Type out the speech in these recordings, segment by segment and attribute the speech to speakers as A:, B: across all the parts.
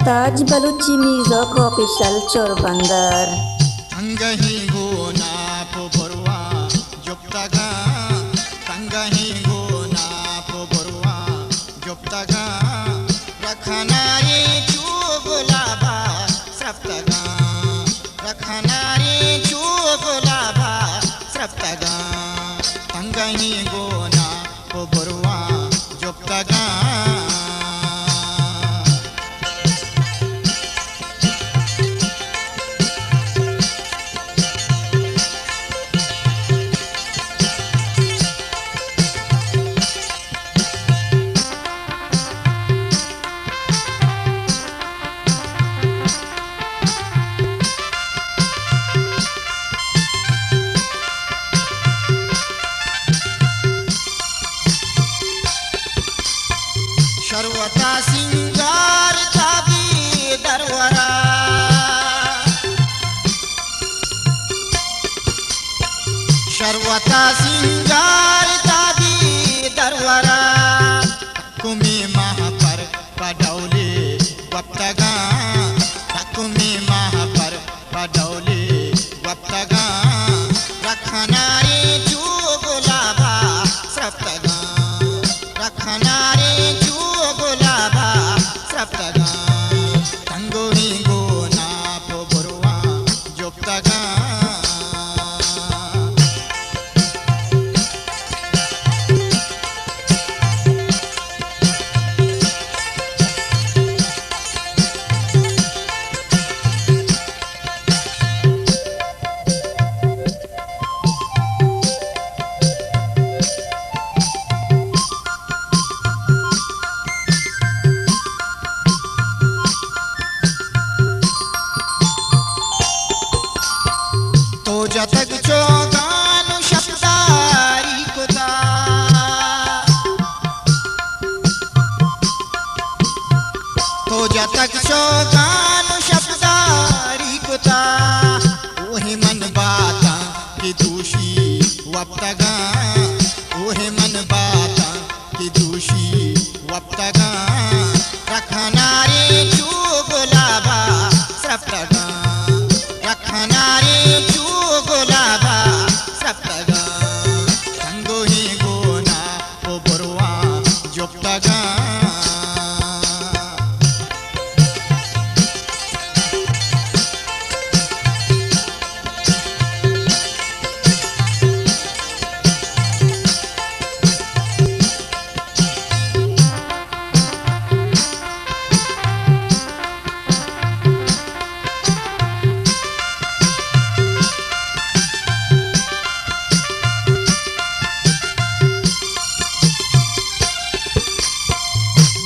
A: Mumtaz Balochi music official चोरबंदर।
B: तंगही गोना पोबरवा जोप्तागा तंगही गोना पोबरवा जोप्तागा रखनारे चुगलाबा सप्तगा रखनारे चुगलाबा सप्तगा तंगही गोना पोबरवा जोप्तागा सर्वता सिंगार ताबी दरवरा सर्वता सिंगार ताबी दरवरा कुमी महापर पडौले वप्तगा कुमी महापर पडौले वप्तगा रखनारे चुगलाबा सप्तगा रखनारे सप्तगा तंगोही गोना पोबरवा जोप्तगा जतक चोगानु शब्दारी कुता तो जतक चोगानु शब्दारी कुता ओहे मन बाता की दूषी वप्तगा ओहे मन बाता की दूषी वप्तगा रखनारे चुगलाबा सप्तगा रखनारे चुगलाबा सप्तगा तंगोही गोना पोबरवा जोप्तगा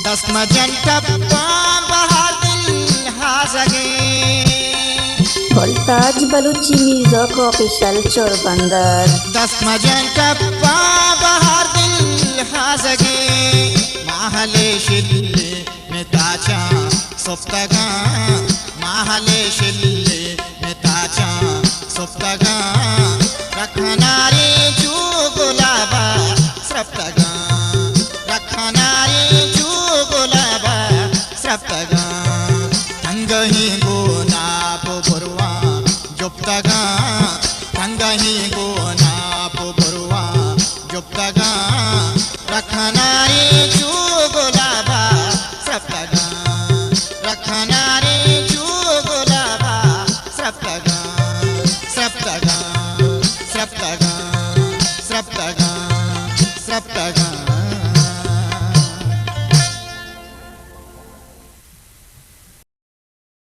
B: दस मजंटा बहार दिल हाज़गे
A: मुमताज बलूची म्यूजिक ऑफिशियल चोरबंदर।
B: दस मजंटा बहार दिल हाज़गे महले शिल्ले में ताचा सप्तगा महले शिल्ले में ताचा सप्तगा रखनारे चुगलाबा सप्तगा रखनारे सप्तगा तंगही गोना पोबरवा जोप्तगा तंगही गोना पोबरवा जोप्तगा रखनारे चुगलाबा सप्तगा रखनारे चुगलाबा सप्तगा सप्तगा सप्तगा सप्तगा सप्तगा